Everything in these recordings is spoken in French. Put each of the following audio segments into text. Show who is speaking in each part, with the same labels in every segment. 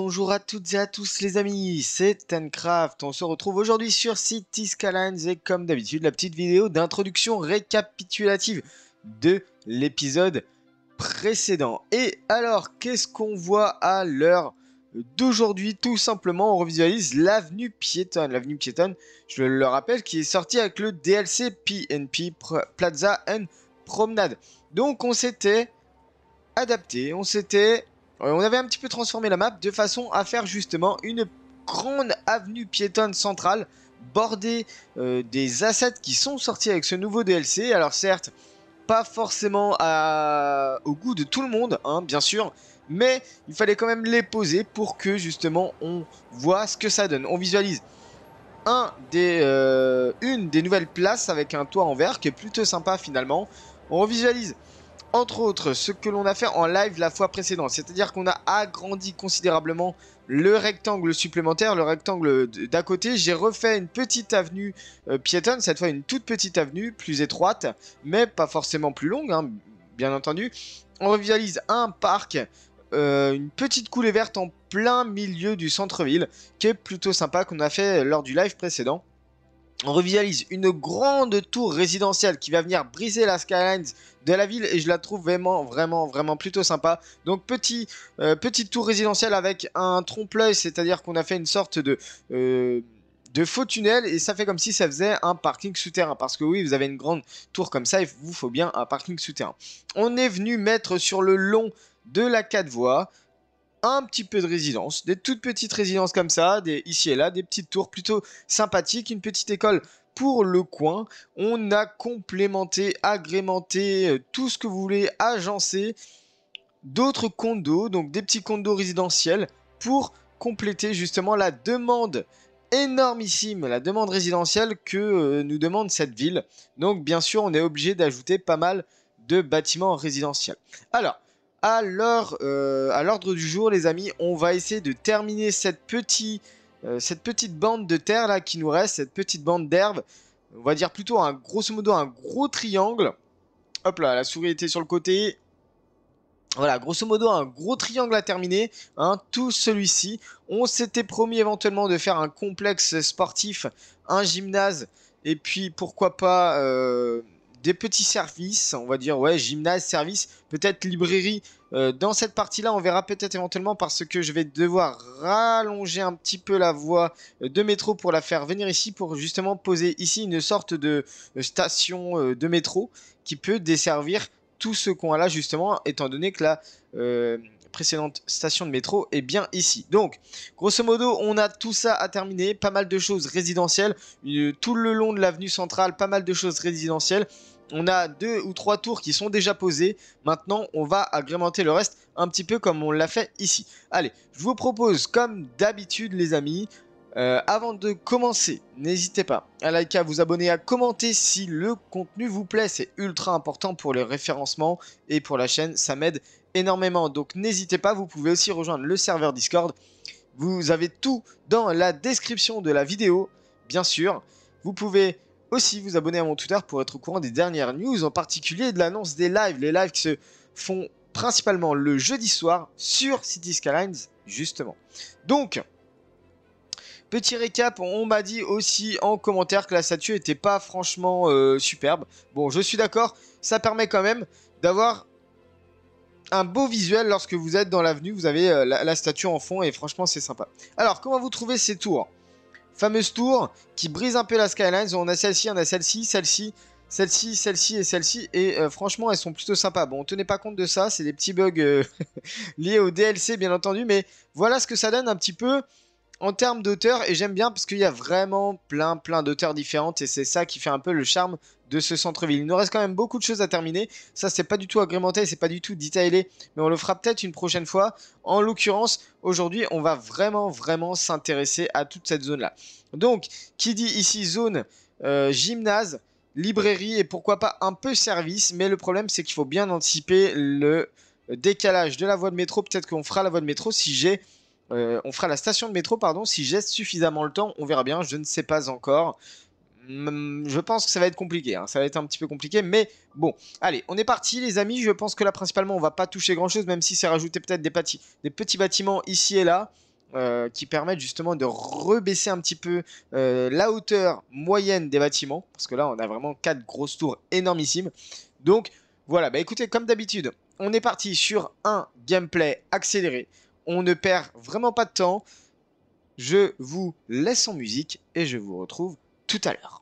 Speaker 1: bonjour à toutes et à tous les amis, c'est Tencraft. On se retrouve aujourd'hui sur Cities Skylines et comme d'habitude la petite vidéo d'introduction récapitulative de l'épisode précédent. Et alors qu'est-ce qu'on voit à l'heure d'aujourd'hui? Tout simplement on revisualise l'avenue piétonne. L'avenue piétonne, je le rappelle, qui est sortie avec le DLC PNP Plaza and Promenade. Donc on s'était adapté, on avait un petit peu transformé la map de façon à faire justement une grande avenue piétonne centrale bordée des assets qui sont sortis avec ce nouveau DLC. Alors certes, pas forcément au goût de tout le monde, hein, bien sûr, mais il fallait quand même les poser pour que justement on voit ce que ça donne. On visualise une des nouvelles places avec un toit en verre qui est plutôt sympa finalement. On visualise entre autres ce que l'on a fait en live la fois précédente, c'est-à-dire qu'on a agrandi considérablement le rectangle supplémentaire, le rectangle d'à côté. J'ai refait une petite avenue piétonne, cette fois une toute petite avenue, plus étroite, mais pas forcément plus longue, hein, bien entendu. On revisualise un parc, une petite coulée verte en plein milieu du centre-ville, qui est plutôt sympa, qu'on a fait lors du live précédent. On revisualise une grande tour résidentielle qui va venir briser la skylines de la ville et je la trouve vraiment plutôt sympa. Donc petite tour résidentielle avec un trompe-l'œil, c'est-à-dire qu'on a fait une sorte de faux tunnel et ça fait comme si ça faisait un parking souterrain. Parce que oui, vous avez une grande tour comme ça, il vous faut bien un parking souterrain. On est venu mettre sur le long de la 4 voies un petit peu de résidence, des toutes petites résidences comme ça, ici et là, des petites tours plutôt sympathiques, une petite école pour le coin. On a complémenté, agrémenté, tout ce que vous voulez, agencé d'autres condos, donc des petits condos résidentiels pour compléter justement la demande énormissime, la demande résidentielle que nous demande cette ville. Donc bien sûr, on est obligé d'ajouter pas mal de bâtiments résidentiels. Alors, à l'ordre du jour, les amis, on va essayer de terminer cette petite bande de terre là qui nous reste, cette petite bande d'herbe. On va dire plutôt grosso modo un gros triangle. Hop là, la souris était sur le côté. Voilà, grosso modo, un gros triangle à terminer, hein, tout celui-ci. On s'était promis éventuellement de faire un complexe sportif, un gymnase, et puis pourquoi pas des petits services, on va dire, ouais, gymnase, service, peut-être librairie. Dans cette partie-là, on verra peut-être éventuellement parce que je vais devoir rallonger un petit peu la voie de métro pour la faire venir ici, pour justement poser ici une sorte de station de métro qui peut desservir tout ce qu'on a là justement, étant donné que la précédente station de métro est bien ici. Donc, grosso modo, on a tout ça à terminer, pas mal de choses résidentielles, tout le long de l'avenue centrale, pas mal de choses résidentielles. On a 2 ou 3 tours qui sont déjà posées. Maintenant, on va agrémenter le reste un petit peu comme on l'a fait ici. Allez, je vous propose, comme d'habitude les amis, avant de commencer, n'hésitez pas à liker, à vous abonner, à commenter si le contenu vous plaît. C'est ultra important pour le référencement et pour la chaîne, ça m'aide énormément. Donc n'hésitez pas, vous pouvez aussi rejoindre le serveur Discord. Vous avez tout dans la description de la vidéo, bien sûr. Vous pouvez aussi vous abonner à mon Twitter pour être au courant des dernières news, en particulier de l'annonce des lives. Les lives qui se font principalement le jeudi soir sur Cities Skylines, justement. Donc, petit récap, on m'a dit aussi en commentaire que la statue était pas franchement superbe. Bon, je suis d'accord, ça permet quand même d'avoir un beau visuel lorsque vous êtes dans l'avenue. Vous avez la statue en fond et franchement c'est sympa. Alors, comment vous trouvez ces tours? Fameuse tour qui brise un peu la skyline. On a celle-ci, on a celle-ci, celle-ci, celle-ci, celle-ci et celle-ci. Et franchement, elles sont plutôt sympas. Bon, on tenait pas compte de ça, c'est des petits bugs liés au DLC bien entendu. Mais voilà ce que ça donne un petit peu en termes d'auteur, et j'aime bien parce qu'il y a vraiment plein d'auteurs différentes et c'est ça qui fait un peu le charme de ce centre-ville. Il nous reste quand même beaucoup de choses à terminer. Ça, c'est pas du tout agrémenté, c'est pas du tout détaillé, mais on le fera peut-être une prochaine fois. En l'occurrence, aujourd'hui, on va vraiment s'intéresser à toute cette zone-là. Donc, qui dit ici zone gymnase, librairie et pourquoi pas un peu service, mais le problème, c'est qu'il faut bien anticiper le décalage de la voie de métro. Peut-être qu'on fera la voie de métro si j'ai on fera la station de métro, pardon, si j'ai suffisamment le temps, on verra bien, je ne sais pas encore. Je pense que ça va être compliqué, hein. Ça va être un petit peu compliqué, mais bon. Allez, on est parti les amis, je pense que là principalement on va pas toucher grand chose, même si c'est rajouter peut-être des petits bâtiments ici et là. qui permettent justement de rebaisser un petit peu la hauteur moyenne des bâtiments. Parce que là, on a vraiment 4 grosses tours énormissimes. Donc voilà, bah écoutez, comme d'habitude, on est parti sur un gameplay accéléré. On ne perd vraiment pas de temps. Je vous laisse en musique et je vous retrouve tout à l'heure.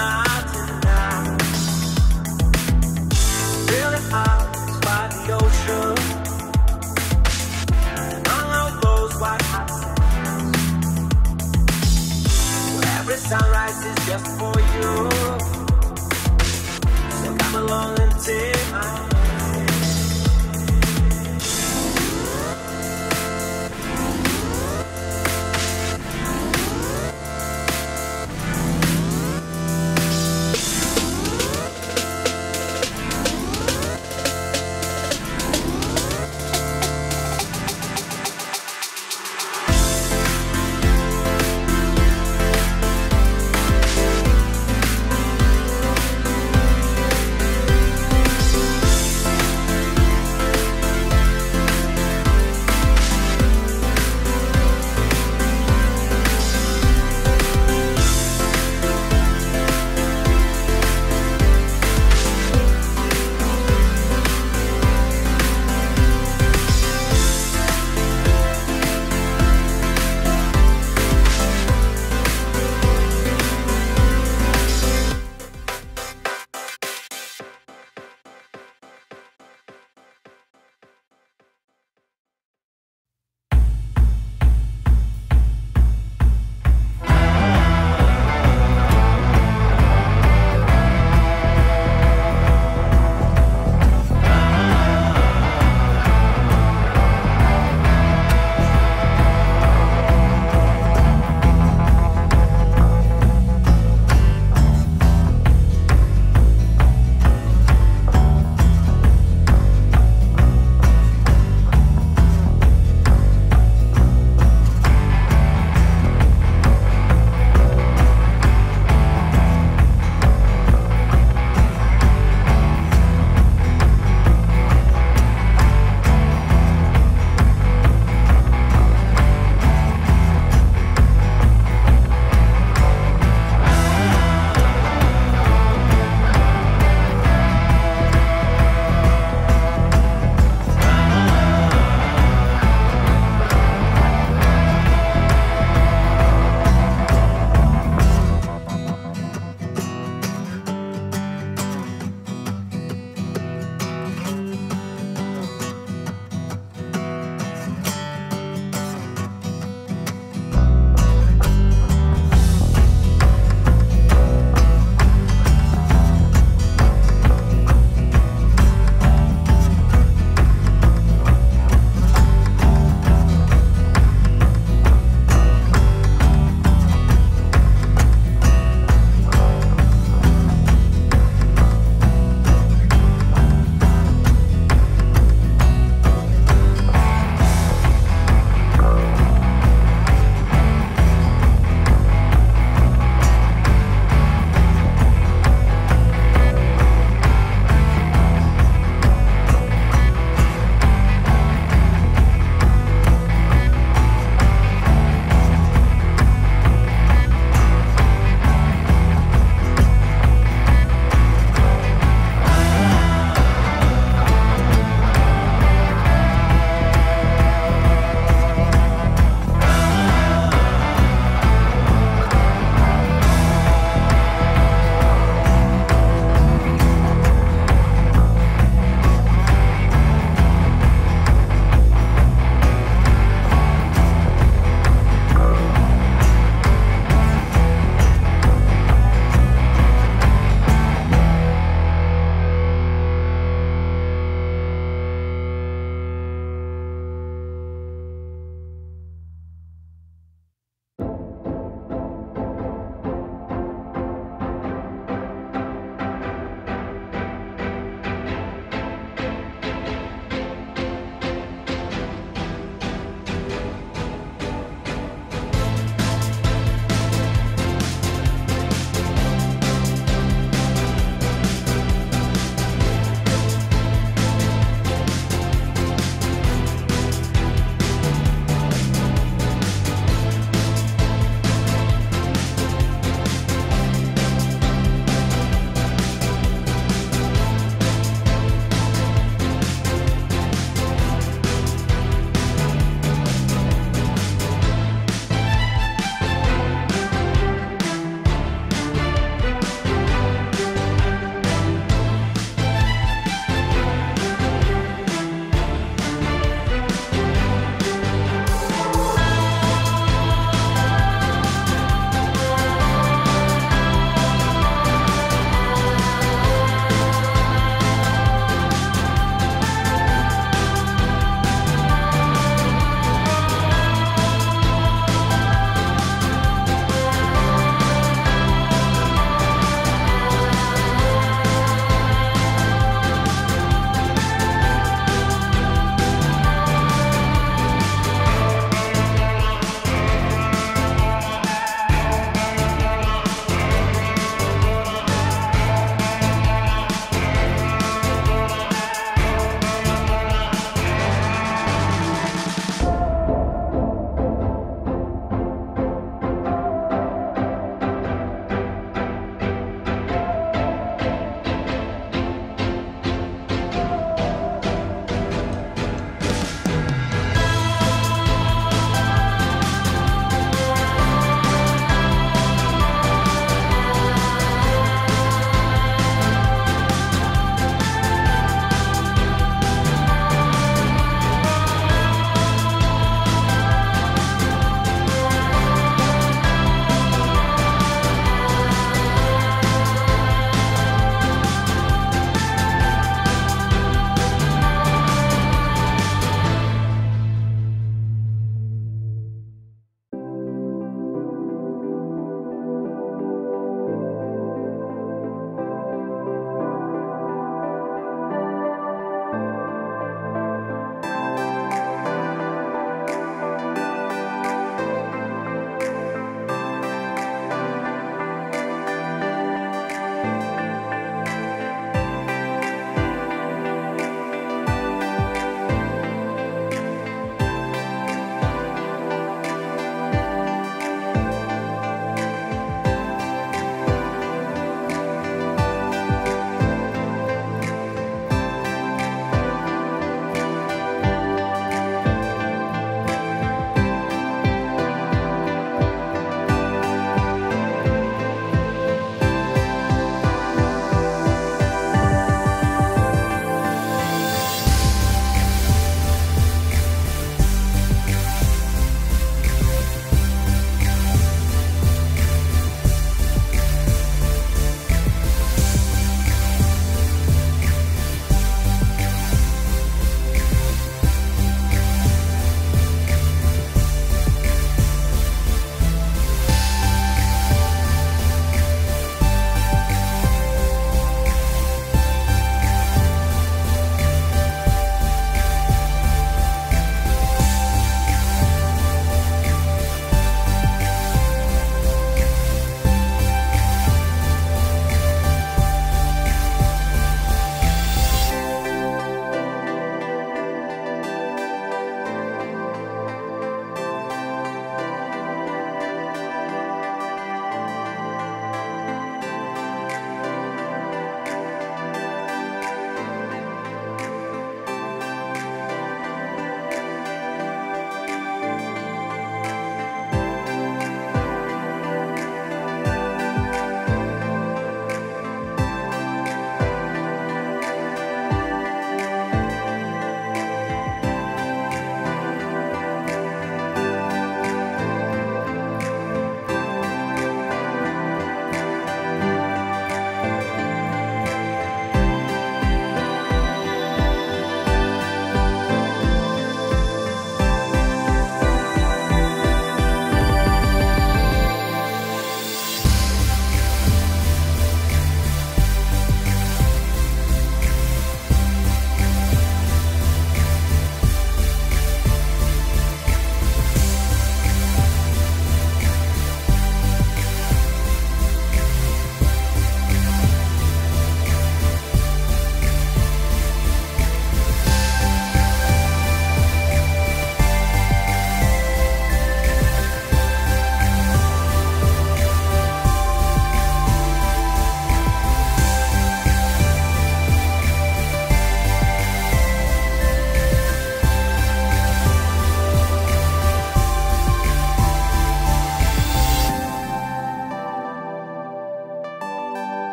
Speaker 2: nothing now. Feeling out by the ocean, and all those white hot sands. Where every sunrise is just for you. So come along and take my hand.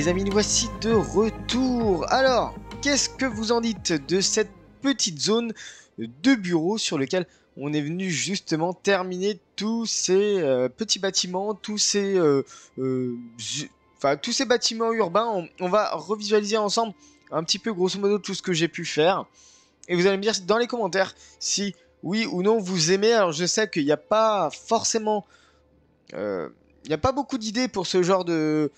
Speaker 1: amis, nous voici de retour. Alors, qu'est-ce que vous en dites de cette petite zone de bureau sur lequel on est venu justement terminer tous ces petits bâtiments, tous ces bâtiments urbains. On va revisualiser ensemble un petit peu grosso modo tout ce que j'ai pu faire. Et vous allez me dire dans les commentaires si oui ou non vous aimez. Alors je sais qu'il n'y a pas forcément... il n'y a pas beaucoup d'idées pour ce genre de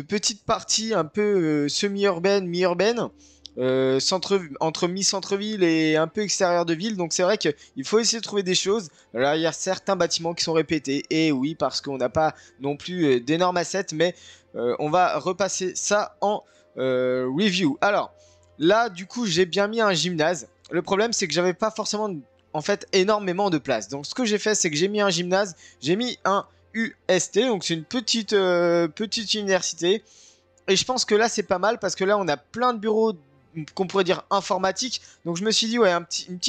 Speaker 1: petites parties un peu semi-urbaines, mi-urbaines. Entre mi-centre-ville et un peu extérieur de ville. Donc c'est vrai qu'il faut essayer de trouver des choses. Là, il y a certains bâtiments qui sont répétés. Et oui, parce qu'on n'a pas non plus d'énormes assets. Mais on va repasser ça en review. Alors, là, du coup, j'ai bien mis un gymnase. Le problème, c'est que j'avais pas forcément, en fait, énormément de place. Donc ce que j'ai fait, c'est que j'ai mis un gymnase. J'ai mis un UST. Donc c'est une petite université. Et je pense que là, c'est pas mal. Parce que là, on a plein de bureaux qu'on pourrait dire informatique. Donc je me suis dit, ouais, une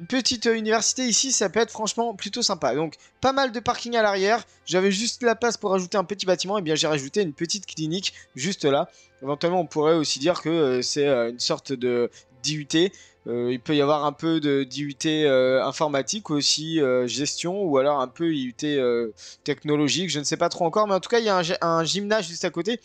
Speaker 1: petite université ici, ça peut être franchement plutôt sympa. Donc pas mal de parking à l'arrière. J'avais juste la place pour rajouter un petit bâtiment. Et bien j'ai rajouté une petite clinique juste là. Éventuellement, on pourrait aussi dire que c'est une sorte de d'IUT. Il peut y avoir un peu de d'IUT informatique aussi, gestion, ou alors un peu IUT technologique. Je ne sais pas trop encore. Mais en tout cas, il y a un gymnase juste à côté.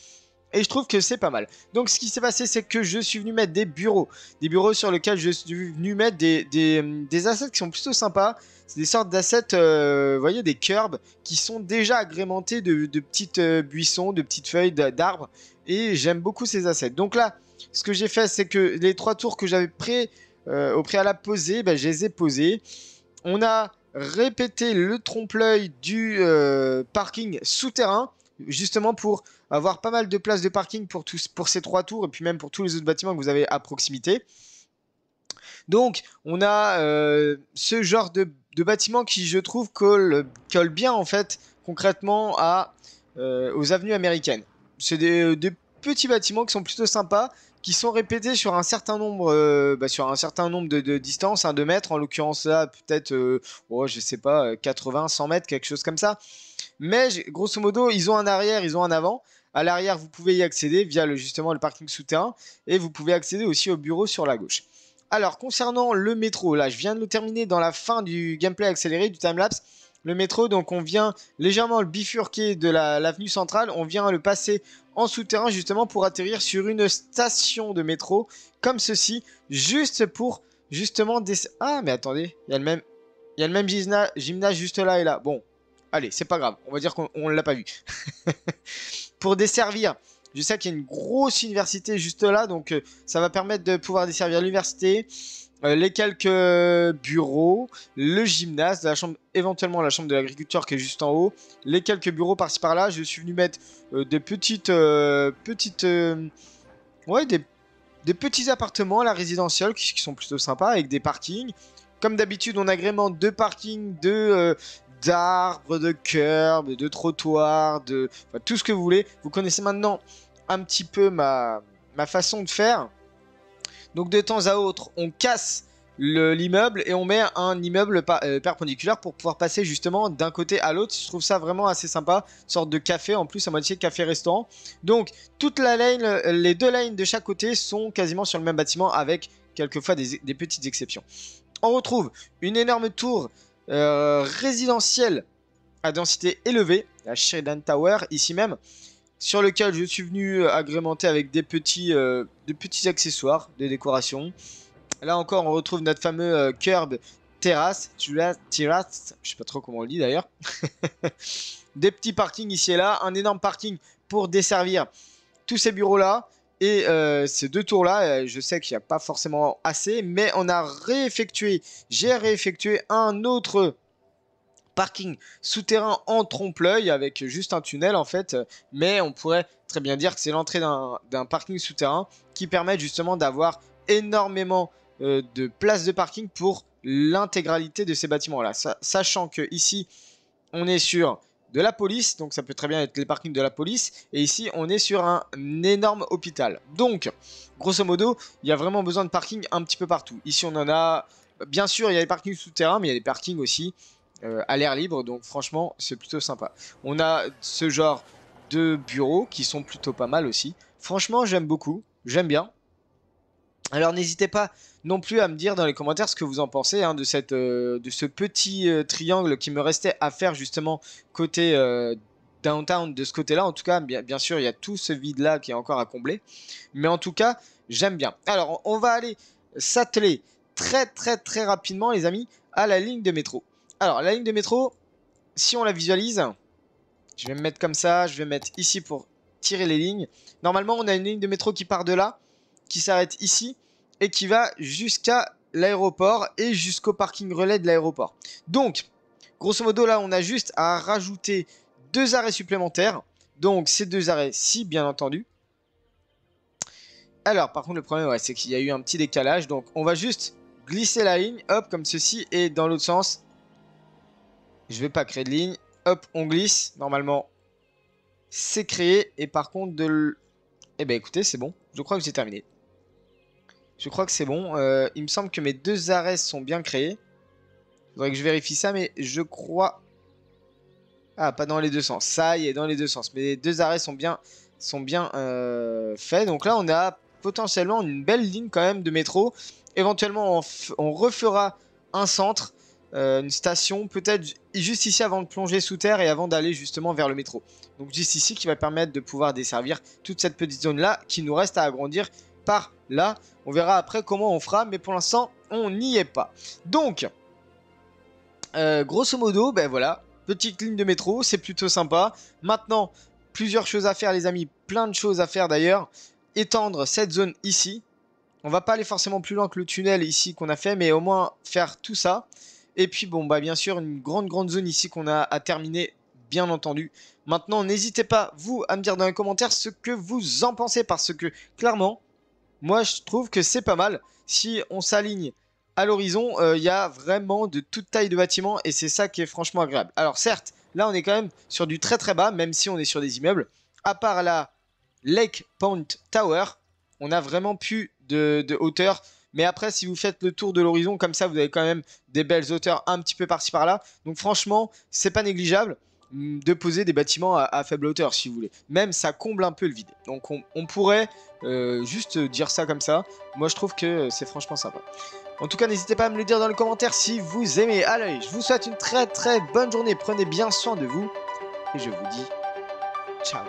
Speaker 1: Et je trouve que c'est pas mal. Donc ce qui s'est passé, c'est que je suis venu mettre des bureaux. Des bureaux sur lesquels je suis venu mettre des assets qui sont plutôt sympas. C'est des sortes d'assets, vous voyez, des curbs qui sont déjà agrémentés de petites buissons, de petites feuilles d'arbres. Et j'aime beaucoup ces assets. Donc là, ce que j'ai fait, c'est que les 3 tours que j'avais au préalable posés, ben, je les ai posés. On a répété le trompe-l'œil du parking souterrain. Justement pour avoir pas mal de places de parking pour ces 3 tours et puis même pour tous les autres bâtiments que vous avez à proximité. Donc on a ce genre de bâtiment qui je trouve colle bien en fait concrètement aux avenues américaines. C'est des petits bâtiments qui sont plutôt sympas, qui sont répétés sur un certain nombre, de distances, 2 mètres en l'occurrence là peut-être, je sais pas, 80, 100 mètres, quelque chose comme ça. Mais grosso modo, ils ont un arrière, ils ont un avant. À l'arrière, vous pouvez y accéder via justement le parking souterrain. Et vous pouvez accéder aussi au bureau sur la gauche. Alors, concernant le métro, là, je viens de le terminer dans la fin du gameplay accéléré, du timelapse. Le métro, donc on vient légèrement le bifurquer de l'avenue centrale. On vient le passer en souterrain justement pour atterrir sur une station de métro comme ceci. Juste pour justement... Ah, mais attendez, il y a le même gymnase juste là et là. Bon. Allez, c'est pas grave, on va dire qu'on ne l'a pas vu. Pour desservir, je sais qu'il y a une grosse université juste là, donc ça va permettre de pouvoir desservir l'université, les quelques bureaux, le gymnase, éventuellement la chambre de l'agriculture qui est juste en haut, les quelques bureaux par-ci par-là. Je suis venu mettre des petits appartements à la résidentielle qui sont plutôt sympas avec des parkings. Comme d'habitude, on agrémente 2 parkings, d'arbres, de curbs, de trottoirs, tout ce que vous voulez. Vous connaissez maintenant un petit peu ma façon de faire. Donc de temps à autre, on casse l'immeuble et on met un immeuble perpendiculaire pour pouvoir passer justement d'un côté à l'autre. Je trouve ça vraiment assez sympa. Une sorte de café en plus, à moitié café-restaurant. Donc toute la lane, les 2 lanes de chaque côté sont quasiment sur le même bâtiment avec quelquefois des petites exceptions. On retrouve une énorme tour résidentielle à densité élevée, la Sheridan Tower, ici même, sur lequel je suis venu agrémenter avec des petits accessoires, des décorations. Là encore, on retrouve notre fameux curb terrasse, terrace, je sais pas trop comment on le dit d'ailleurs. Des petits parkings ici et là, un énorme parking pour desservir tous ces bureaux-là. Et ces 2 tours-là, je sais qu'il n'y a pas forcément assez, mais j'ai réeffectué un autre parking souterrain en trompe-l'œil avec juste un tunnel en fait. Mais on pourrait très bien dire que c'est l'entrée d'un parking souterrain qui permet justement d'avoir énormément de places de parking pour l'intégralité de ces bâtiments-là. Sachant que ici, on est sur de la police, donc ça peut très bien être les parkings de la police, et ici on est sur un énorme hôpital. Donc, grosso modo, il y a vraiment besoin de parking un petit peu partout. Ici on en a, bien sûr il y a des parkings souterrains, mais il y a des parkings aussi à l'air libre, donc franchement c'est plutôt sympa. On a ce genre 2 bureaux qui sont plutôt pas mal aussi. Franchement, j'aime beaucoup, j'aime bien. Alors n'hésitez pas non plus à me dire dans les commentaires ce que vous en pensez hein, de ce petit triangle qui me restait à faire justement côté downtown de ce côté-là. En tout cas, bien sûr, il y a tout ce vide-là qui est encore à combler. Mais en tout cas, j'aime bien. Alors, on va aller s'atteler très rapidement, les amis, à la ligne de métro. Alors, la ligne de métro, si on la visualise, je vais me mettre comme ça, je vais mettre ici pour tirer les lignes. Normalement, on a une ligne de métro qui part de là, qui s'arrête ici et qui va jusqu'à l'aéroport et jusqu'au parking relais de l'aéroport. Donc, grosso modo, là, on a juste à rajouter 2 arrêts supplémentaires. Donc, ces 2 arrêts-ci, bien entendu. Alors, par contre, le problème, ouais, c'est qu'il y a eu un petit décalage. Donc, on va juste glisser la ligne, hop, comme ceci, et dans l'autre sens. Je vais pas créer de ligne. Hop, on glisse. Normalement, c'est créé. Et par contre, eh ben, écoutez, c'est bon. Je crois que j'ai terminé. Je crois que c'est bon. Il me semble que mes 2 arrêts sont bien créés. Il faudrait que je vérifie ça, mais je crois... Ah, pas dans les deux sens. Ça y est, dans les deux sens. Mais les 2 arrêts sont bien faits. Donc là, on a potentiellement une belle ligne quand même de métro. Éventuellement, on refera un centre, une station, peut-être juste ici avant de plonger sous terre et avant d'aller justement vers le métro. Donc juste ici qui va permettre de pouvoir desservir toute cette petite zone-là qui nous reste à agrandir par là. On verra après comment on fera, mais pour l'instant, on n'y est pas. Donc, grosso modo, ben voilà, petite ligne de métro, c'est plutôt sympa. Maintenant, plusieurs choses à faire les amis, plein de choses à faire d'ailleurs. Étendre cette zone ici. On va pas aller forcément plus loin que le tunnel ici qu'on a fait, mais au moins faire tout ça. Et puis bon, bah bien sûr, une grande zone ici qu'on a à terminer, bien entendu. Maintenant, n'hésitez pas, vous, à me dire dans les commentaires ce que vous en pensez, parce que clairement, moi je trouve que c'est pas mal. Si on s'aligne à l'horizon, il y a vraiment de toute taille de bâtiments et c'est ça qui est franchement agréable. Alors certes, là on est quand même sur du très bas, même si on est sur des immeubles. À part la Lake Point Tower, on a vraiment plus de hauteur. Mais après, si vous faites le tour de l'horizon, comme ça, vous avez quand même des belles hauteurs un petit peu par-ci par-là. Donc franchement, c'est pas négligeable de poser des bâtiments à faible hauteur, si vous voulez. Même, ça comble un peu le vide. Donc on pourrait juste dire ça comme ça. Moi, je trouve que c'est franchement sympa. En tout cas, n'hésitez pas à me le dire dans les commentaires si vous aimez. Allez, je vous souhaite une très bonne journée. Prenez bien soin de vous. Et je vous dis ciao.